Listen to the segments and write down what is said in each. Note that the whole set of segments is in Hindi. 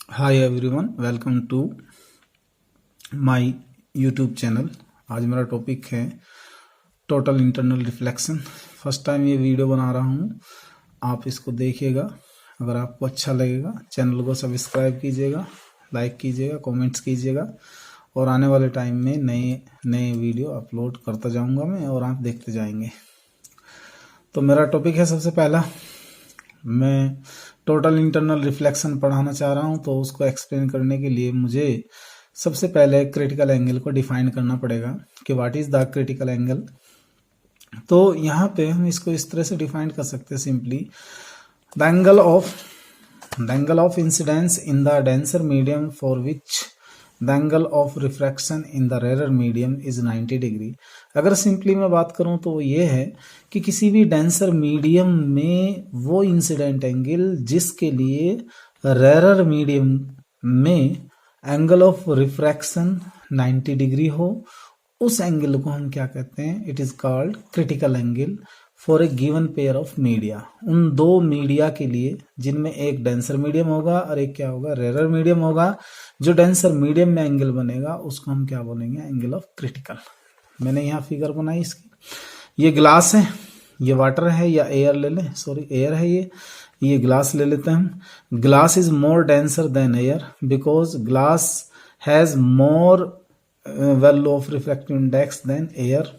Hi everyone, welcome to my YouTube channel. आज मेरा टॉपिक है total internal reflection. First time ये वीडियो बना रहा हूँ, आप इसको देखिएगा। अगर आपको अच्छा लगेगा चैनल को सब्सक्राइब कीजिएगा, लाइक कीजिएगा, कमेंट्स कीजिएगा और आने वाले टाइम में नए नए वीडियो अपलोड करता जाऊँगा मैं और आप देखते जाएंगे। तो मेरा टॉपिक है, सबसे पहला मैं टोटल इंटरनल रिफ्लेक्शन पढ़ाना चाह रहा हूं, तो उसको एक्सप्लेन करने के लिए मुझे सबसे पहले क्रिटिकल एंगल को डिफाइन करना पड़ेगा कि what is the critical angle. तो यहाँ पे हम इसको इस तरह से डिफाइन कर सकते हैं simply, the angle of incidence in the denser medium for which the angle of refraction in the rare medium is 90 डिग्री। अगर सिंपली मैं बात करूं तो वो ये है कि किसी भी डेंसर मीडियम में वो इंसिडेंट एंगल जिसके लिए रेयर मीडियम में एंगल ऑफ रिफ्रैक्शन 90 डिग्री हो, उस एंगल को हम क्या कहते हैं, it is called critical angle for a given pair of media. उन दो मीडिया के लिए जिनमें एक डेंसर मीडियम होगा और एक क्या होगा, रेयर मीडियम होगा, जो डेंसर मीडियम में एंगल बनेगा उसको हम क्या बोलेंगे, एंगल ऑफ क्रिटिकल। मैंने यहाँ फिगर बनाई इसकी, ये ग्लास है, ये वाटर है या एयर ले लें, सॉरी एयर है, ये ग्लास ले लेते हैं हम। Glass is more denser than air because glass has more value of refractive index than air.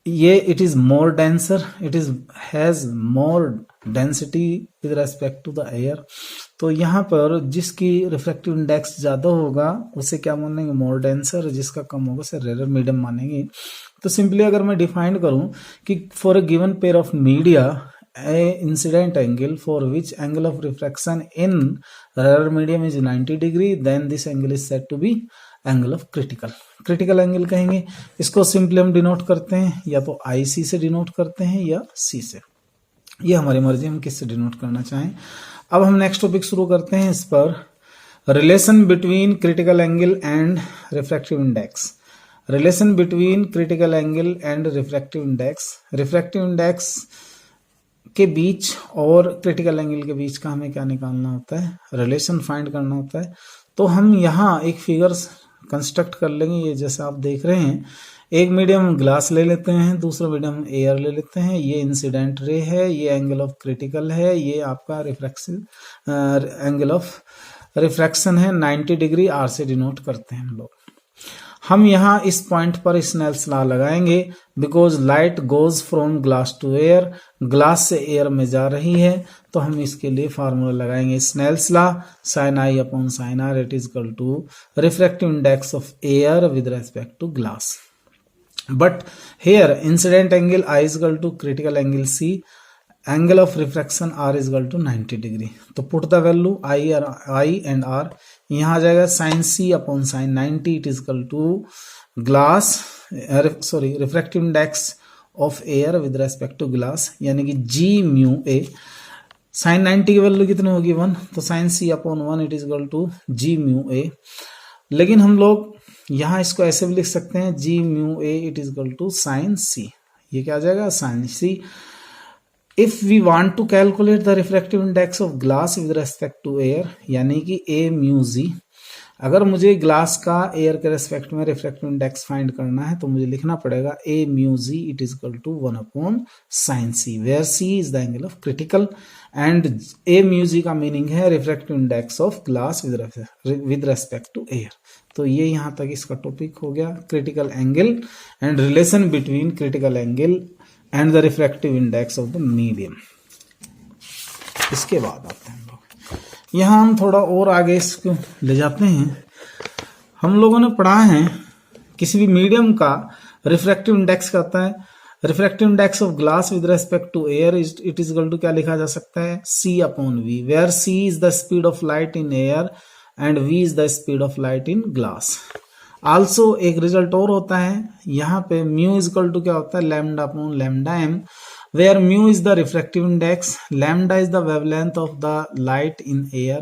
ये it is more denser, it is has more density with respect to the air. तो यहाँ पर जिसकी रिफ्रैक्टिव इंडेक्स ज्यादा होगा उसे क्या मानेंगे, मोर डेंसर, जिसका कम होगा उसे रेयर मीडियम मानेंगे। तो सिंपली अगर मैं डिफाइन करूं कि for a given pair of media a incident angle for which angle of refraction in rare medium is 90 डिग्री, then this angle is said to be angle of critical. Critical angle कहेंगे इसको, सिंपली हम डिनोट करते हैं या तो IC से डिनोट करते हैं या C से, ये हमारी मर्जी, हम किससे डिनोट करना चाहें। अब हम नेक्स्ट टॉपिक शुरू करते हैं, इस पर relation between critical angle and refractive index. Relation between critical angle and refractive index, refractive index के बीच और क्रिटिकल एंगल के बीच का हमें क्या निकालना होता है, रिलेशन फाइंड करना होता है। तो हम यहाँ एक फिगर्स कंस्ट्रक्ट कर लेंगे, ये जैसे आप देख रहे हैं, एक मीडियम ग्लास ले लेते हैं, दूसरा मीडियम एयर ले लेते हैं, ये इंसिडेंट रे है, ये एंगल ऑफ क्रिटिकल है, ये आपका रिफ्रैक्शन एंगल ऑफ रिफ्रैक्शन है 90 डिग्री, R से डिनोट करते हैं हम लोग। हम यहाँ इस पॉइंट पर स्नेल्स लॉ लगाएंगे because light goes from glass to air, glass से एयर में जा रही है, तो हम इसके लिए फार्मूला लगाएंगे Snell's law, sine I upon sine R it is equal to refractive index of air with respect to glass. But here incident angle I is equal to critical angle C, angle of refraction R is equal to 90 degree. तो put the value I and R, यहाँ आ जाएगा sine C upon sine 90 it is equal to glass sorry refractive index of air with respect to glass, यानी कि G म्यू A। साइन 90 की वैल्यू कितनी होगी 1, तो sine C upon 1 it is equal to G mu A। लेकिन हम लोग यहाँ इसको ऐसे भी लिख सकते हैं, G mu A it is equal to sine C, ये क्या आ जाएगा, sine C। If we want to calculate the refractive index of glass with respect to air, यानी कि A म्यू Z, अगर मुझे ग्लास का एयर के रेस्पेक्ट में रिफ्रैक्टिव इंडेक्स फाइंड करना है तो मुझे लिखना पड़ेगा A mu Z it is equal to 1 upon sine C, where C is the angle of critical and A mu Z का मीनिंग है refractive index of glass with respect to air. तो ये यहाँ तक इसका टॉपिक हो गया, critical angle and relation between critical angle and the refractive index of the medium. इसके बाद आते हैं हम लोग, यहाँ हम थोड़ा और आगे इसको ले जाते हैं। हम लोगों ने पढ़ा है किसी भी मीडियम का रिफ्रैक्टिव इंडेक्स कहता है, refractive index of glass with respect to air it is equal to क्या लिखा जा सकता है, C upon V, where C is the speed of light in air and V is the speed of light in glass. Also एक रिजल्ट और होता है, यहाँ पे म्यू इज इक्वल टू क्या होता है, lambda upon lambda M, where mu is the refractive index, lambda is the wavelength of the light in air,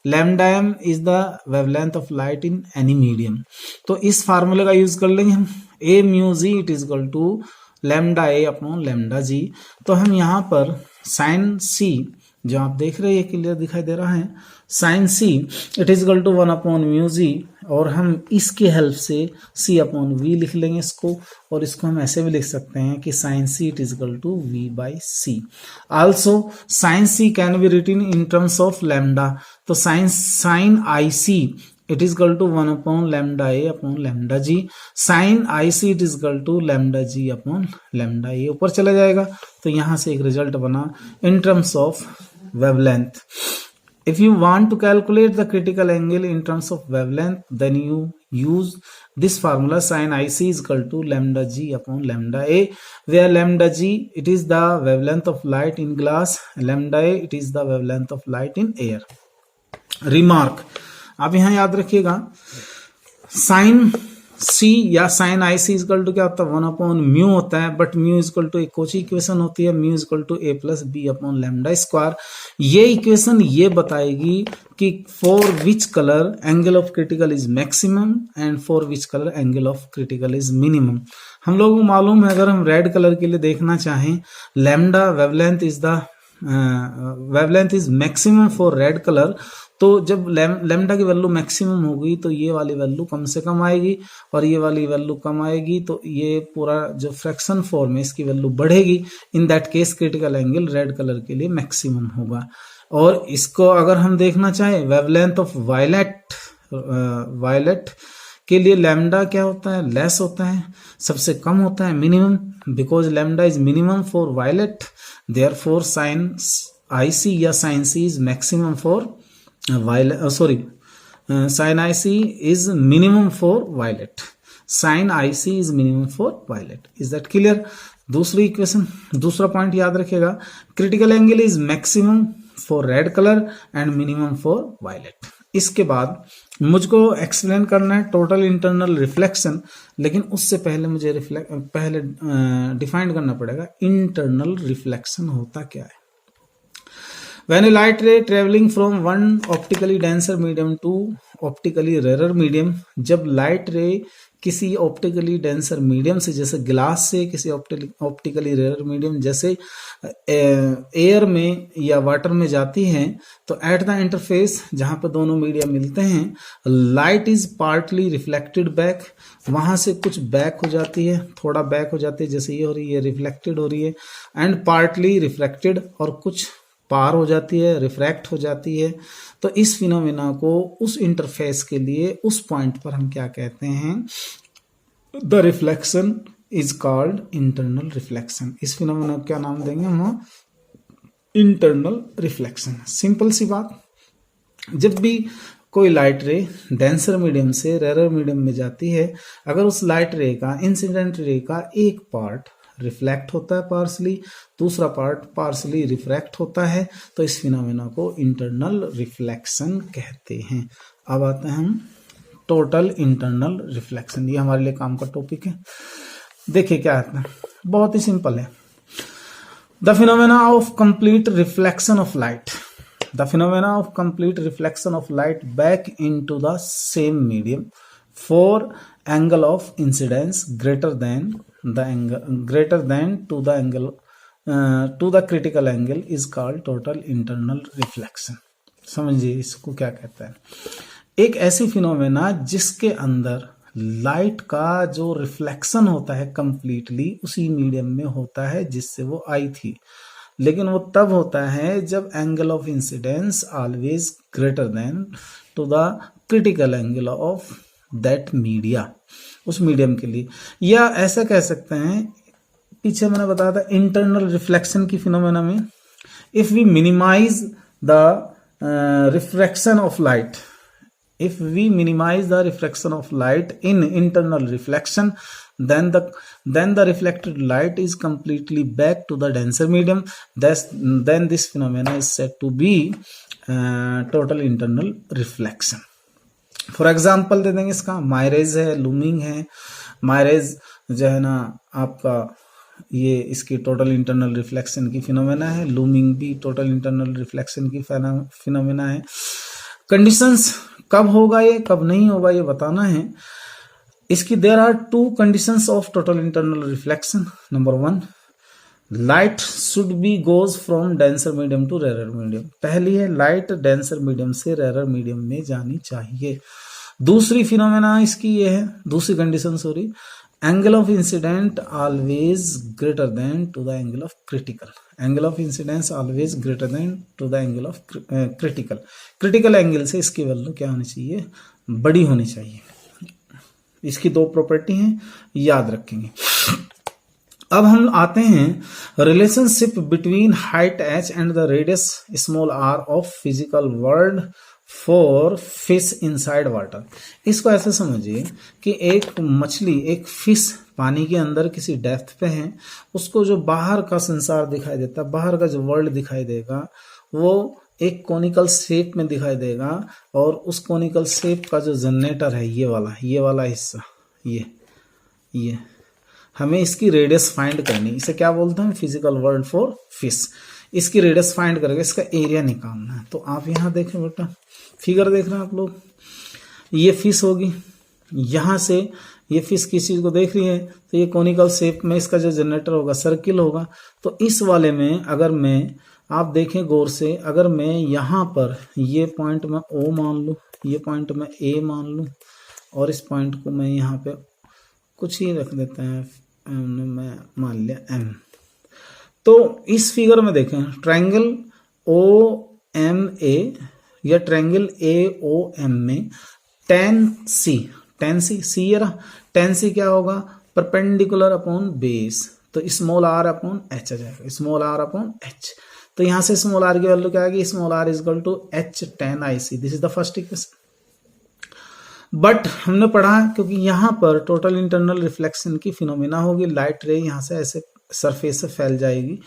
lambda m is the wavelength of light in any medium। तो इस फार्मूले का यूज कर लेंगे हम, A mu Z it is equal to lambda A upon lambda G। तो हम यहाँ पर साइन C जो आप देख रहे हैं क्लियर दिखाई दे रहा है। Sine C it is equal to 1/μg, और हम इसकी हेल्प से c/v लिख लेंगे इसको, और इसको हम ऐसे भी लिख सकते हैं कि sine C it is equal to v/c। Also sine C can be written in terms of lambda, तो sine I C it is equal to 1/λa/λg, sine I C it is equal to λg/λa, ऊपर चला जाएगा। तो यहां से एक रिजल्ट बना इन terms of wavelength. If you want to calculate the critical angle in terms of wavelength, then you use this formula sin IC is equal to λg/λa, where λg it is the wavelength of light in glass, λa it is the wavelength of light in air. Remark, आप यहां याद रखिएगा साइन सी या sine I C is equal to क्या होता है 1/μ होता है, बट म्यू इजकल टू एक कोची इक्वेशन होती है, म्यू इजकल टू a+b/λ²। ये इक्वेशन ये बताएगी कि for which colour angle of critical is maximum and for which colour angle of critical is minimum. हम लोगों को मालूम है अगर हम रेड कलर के लिए देखना चाहें, lambda wavelength is maximum for red colour, तो जब लैम्डा की वैल्यू मैक्सिमम होगी तो ये वाली वैल्यू कम से कम आएगी और ये वाली वैल्यू कम आएगी, तो ये पूरा जो फ्रैक्शन फॉर्म है इसकी वैल्यू बढ़ेगी। In that case critical angle red colour के लिए मैक्सिमम होगा। और इसको अगर हम देखना चाहें वेवलेंथ ऑफ वायलेट के लिए लैम्डा क्या होता है, लेस होता है, सबसे कम होता है minimum, because lambda is minimum for violet, therefore sine I C या sine C is maximum for sin IC is minimum for violet, sin IC is minimum for violet. Is that clear? दूसरी इक्वेशन, दूसरा पॉइंट याद रखिएगा, critical angle is maximum for red colour and minimum for violet. इसके बाद मुझको एक्सप्लेन करना है टोटल इंटरनल रिफ्लेक्शन, लेकिन उससे पहले मुझे डिफाइन करना पड़ेगा इंटरनल रिफ्लेक्शन होता क्या है। When a light ray traveling from one optically denser medium to optically rarer medium, जब लाइट रे किसी ऑप्टिकली डेंसर मीडियम से जैसे ग्लास से किसी ऑप्टिकली रेयर मीडियम जैसे एयर में या वाटर में जाती है, तो एट द इंटरफेस जहां पर दोनों मीडियम मिलते हैं, light is partly reflected back, वहां से कुछ बैक हो जाती है, थोड़ा बैक हो जाती है, जैसे ये हो रही है रिफ्लेक्टेड हो रही है, एंड पार्टली रिफ्लेक्टेड, और कुछ पार हो जाती है, रिफ्रैक्ट हो जाती है। तो इस फिनोमेना को उस इंटरफेस के लिए उस पॉइंट पर हम क्या कहते हैं, the reflection is called internal reflection. इस फिनोमेना को क्या नाम देंगे हम, इंटरनल रिफ्लेक्शन। सिंपल सी बात, जब भी कोई लाइट रे डेंसर मीडियम से रेयर मीडियम में जाती है, अगर उस लाइट रे का इंसिडेंट रे का एक पार्ट रिफ्लेक्ट होता है पार्सली, दूसरा पार्ट पार्सली रिफ्रैक्ट होता है, तो इस फिनोमेना को इंटरनल रिफ्लेक्शन कहते हैं। अब आते हैं हम टोटल इंटरनल रिफ्लेक्शन, ये हमारे लिए काम का टॉपिक है। देखिए क्या आता है, बहुत ही सिंपल है। The phenomena of complete reflection of light, the phenomena of complete reflection of light back into the same medium for angle of incidence greater than to the critical angle is called total internal reflection। समझिए इसको क्या कहता है, एक ऐसी फिनोमेना जिसके अंदर लाइट का जो रिफ्लेक्शन होता है कंप्लीटली उसी मीडियम में होता है जिससे वो आई थी, लेकिन वो तब होता है जब angle of incidence always greater than to the critical angle of that media, उस मीडियम के लिए। या ऐसा कह सकते हैं, पीछे मैंने बताया था इंटरनल रिफ्लेक्शन की फिनोमेना में, if we minimise the refraction of light, if we minimise the refraction of light in internal reflection, then the reflected light is completely back to the denser medium, then this phenomena is said to be total internal reflection। For example दे देंगे इसका, मायरेज है, लूमिंग है। मायरेज जो है ना आपका, ये इसकी टोटल इंटरनल रिफ्लेक्शन की फिनोमेना है, लूमिंग भी टोटल इंटरनल रिफ्लेक्शन की फिनोमेना है। कंडीशंस कब होगा ये, कब नहीं होगा ये बताना है। इसकी there are two conditions of total internal reflection. Number 1, light should be goes from denser medium to rarer medium. पहली है लाइट डेंसर मीडियम से रेरर मीडियम में जानी चाहिए। दूसरी फिनोमेना इसकी ये है, दूसरी condition sorry, angle of incident always greater than to the angle of critical. Angle of incidence always greater than to the angle of critical. Critical angle से इसकी वैल्यू क्या होनी चाहिए, बड़ी होनी चाहिए। इसकी दो प्रॉपर्टी हैं, याद रखेंगे। अब हम आते हैं relationship between height h and the radius small r of physical world for fish inside water. इसको ऐसे समझिए कि एक मछली, एक फिश पानी के अंदर किसी डेप्थ पे है, उसको जो बाहर का संसार दिखाई देता है, बाहर का जो वर्ल्ड दिखाई देगा, वो एक कॉनिकल शेप में दिखाई देगा। और उस कॉनिकल शेप का जो जनरेटर है, ये वाला हिस्सा, ये हमें इसकी रेडियस फाइंड करनी। इसे क्या बोलते हैं, फिजिकल वर्ल्ड फॉर फिश। इसकी रेडियस फाइंड करके इसका एरिया निकालना है। तो आप यहाँ देखें बेटा, फिगर देख रहे हैं आप लोग, ये फिश होगी, यहाँ से ये फिश किस चीज को देख रही है, तो ये कॉनिकल शेप में इसका जो जनरेटर होगा सर्किल होगा। तो इस वाले में अगर मैं, आप देखें गौर से, अगर मैं यहाँ पर ये पॉइंट में O मान लूँ, ये पॉइंट में A मान लूँ, और इस पॉइंट को मैं यहाँ पे कुछ ही रख देते हैं, मैं मान लिया M। तो इस फिगर में देखें, ट्रायंगल OMA या ट्रायंगल AOM में tan C ये रहा, tan C क्या होगा, परपेंडिकुलर अपॉन बेस, तो स्मॉल r अपॉन h आ जाएगा, स्मॉल r अपॉन h। तो यहां से स्मॉल r की वैल्यू क्या आएगी, small r is equal to h tan IC। This is the first equation. But हमने पढ़ा, क्योंकि यहाँ पर टोटल इंटरनल रिफ्लेक्शन की फिनोमिना होगी, लाइट रे यहाँ से ऐसे सरफेस से फैल जाएगी।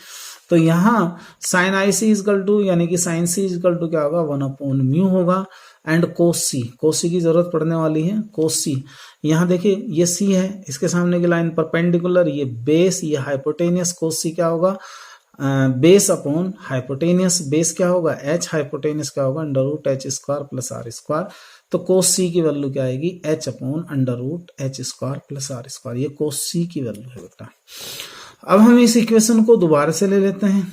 तो यहाँ sine I C is equal to, यानी कि साइन सी इजकल टू क्या होगा, 1/μ होगा। एंड कोस सी की जरूरत पड़ने वाली है। कोस सी, यहाँ देखिए ये सी है, इसके सामने की लाइन परपेंडिकुलर, ये बेस, ये हाइपोटेनियस। कोस सी क्या होगा, बेस अपॉन हाइपोटेनियस। बेस क्या होगा h, हाइपोटेनियस क्या होगा √h² प्लस r²। तो कोस सी की वैल्यू क्या आएगी, h upon √h² plus r²। ये कोस सी की वैल्यू है बेटा। अब हम इस इक्वेशन को दोबारा से ले लेते हैं,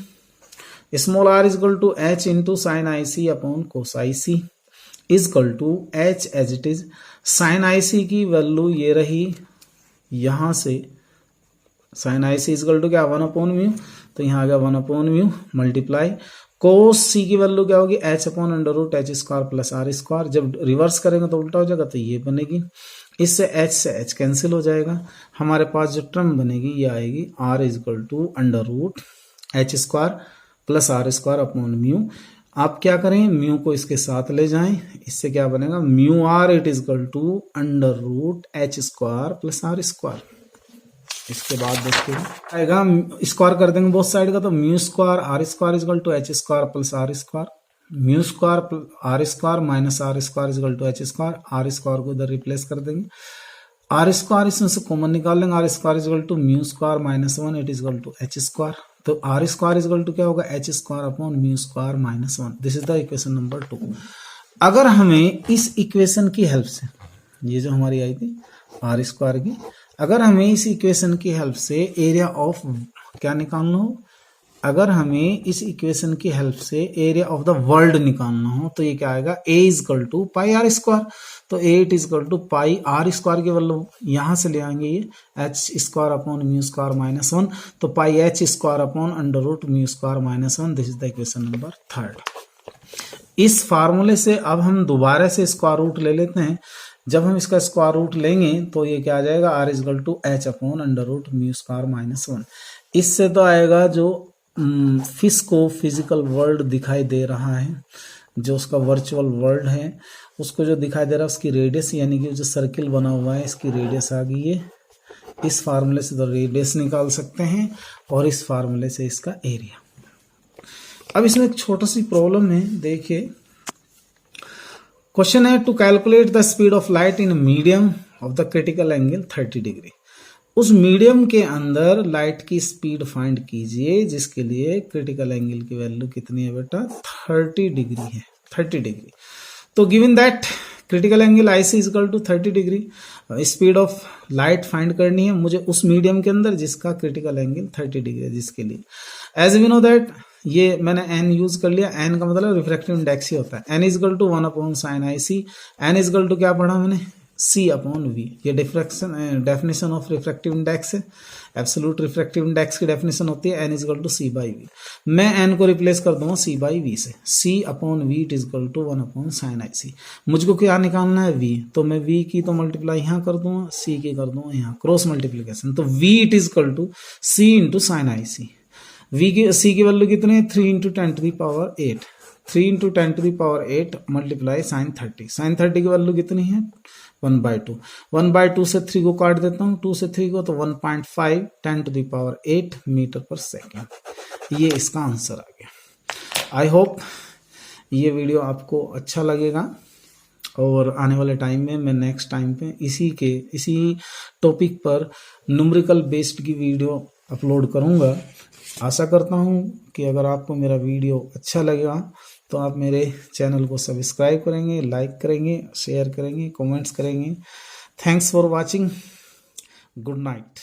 small r is equal to h into sine I C upon cos I C is equal to h as it is. Sine I C की वैल्यू ये रही, यहां से sine I C is equal to क्या, 1/μ, तो यहाँ आ गया 1/μ मल्टीप्लाई कोस सी की वैल्यू क्या होगी, h upon √h² plus r²। जब रिवर्स करेंगे तो उल्टा हो जाएगा, तो ये बनेगी। इससे h से h कैंसिल हो जाएगा, हमारे पास जो टर्म बनेगी ये आएगी r is equal to √h² plus r² upon μ। आप क्या करें, म्यू को इसके साथ ले जाएं, इससे क्या बनेगा, μr it is equal to √h² plus r²। इसके बाद देखिए आएगा, स्क्वायर कर देंगे बोथ साइड का, तो μ² r² is equal to h² plus r²। μ² r² minus r² is equal to h²। r² को इधर रिप्लेस कर देंगे, r² इसमें से कॉमन निकाल लेंगे, r² is equal to μ² minus 1 it is equal to h²। तो r² इजकल टू क्या होगा, h² upon μ² minus 1। This is the equation number 2। अगर हमें इस इक्वेशन की हेल्प से, ये जो हमारी आई थी r² की, अगर हमें इस इक्वेशन की हेल्प से एरिया ऑफ क्या निकालना हो, अगर हमें इस इक्वेशन की हेल्प से एरिया ऑफ द वर्ल्ड निकालना हो, तो ये क्या आएगा, a is equal to pi r²। तो a it is equal to pi r² की वैल्यू यहां से ले आएंगे, ये h² अपॉन μ² माइनस 1, तो pi h² upon √μ² minus 1। This is the equation number 3। इस फार्मूले से अब हम दोबारा से स्क्वायर रूट ले लेते हैं। जब हम इसका स्क्वायर रूट लेंगे तो ये क्या आ जाएगा, r is equal to h upon √μ² minus 1। इससे तो आएगा जो फिश को फिजिकल वर्ल्ड दिखाई दे रहा है, जो उसका वर्चुअल वर्ल्ड है, उसको जो दिखाई दे रहा है उसकी रेडियस, यानी कि जो सर्किल बना हुआ है इसकी रेडियस आ गई है। इस फार्मूले से तो रेडियस निकाल सकते हैं और इस फार्मूले से इसका एरिया। अब इसमें एक छोटी सी प्रॉब्लम है, देखिए क्वेश्चन है to calculate the speed of light in medium of the critical angle 30 degree. उस मीडियम के अंदर लाइट की स्पीड फाइंड कीजिए जिसके लिए क्रिटिकल एंगल की वैल्यू कितनी है बेटा, 30 डिग्री है, 30 डिग्री। तो given that critical angle IC is equal to 30 degree. Speed of light find करनी है मुझे उस मीडियम के अंदर जिसका क्रिटिकल एंगल 30 डिग्री है, जिसके लिए एज वी नो दैट ये मैंने n यूज कर लिया। n का मतलब रिफ्रैक्टिव इंडेक्स ही होता है। n is equal to 1/sin IC। n is equal to क्या पढ़ा मैंने, C/V। ये डेफिनेशन ऑफ रिफ्रैक्टिव इंडेक्स है। एब्सोल्यूट रिफ्रैक्टिव इंडेक्स की डेफिनेशन होती है n इजकल टू C/V। मैं n को रिप्लेस कर दूंगा C/V से। C/V it is equal to 1/sin IC। मुझको क्या निकालना है v, तो मैं v की तो मल्टीप्लाई यहाँ कर दूंगा, c की कर दूंगा यहाँ, क्रॉस मल्टीप्लीकेशन। तो v it is equal to c into sine IC। c की वैल्यू कितनी है, 3 into 10⁸। 3 into 10⁸ multiply sine 30। Sine 30 की वैल्यू कितनी है, 1/2। 1/2 से 3 को काट देता हूँ, 2 से 3 को, तो 1.5 10⁸ मीटर पर सेकेंड। ये इसका आंसर आ गया। आई होप ये वीडियो आपको अच्छा लगेगा और आने वाले टाइम में मैं नेक्स्ट टाइम पे इसी टॉपिक पर न्यूमेरिकल बेस्ड की वीडियो अपलोड करूँगा। आशा करता हूँ कि अगर आपको मेरा वीडियो अच्छा लगेगा तो आप मेरे चैनल को सब्सक्राइब करेंगे, लाइक करेंगे, शेयर करेंगे, कमेंट्स करेंगे। Thanks for watching. Good night.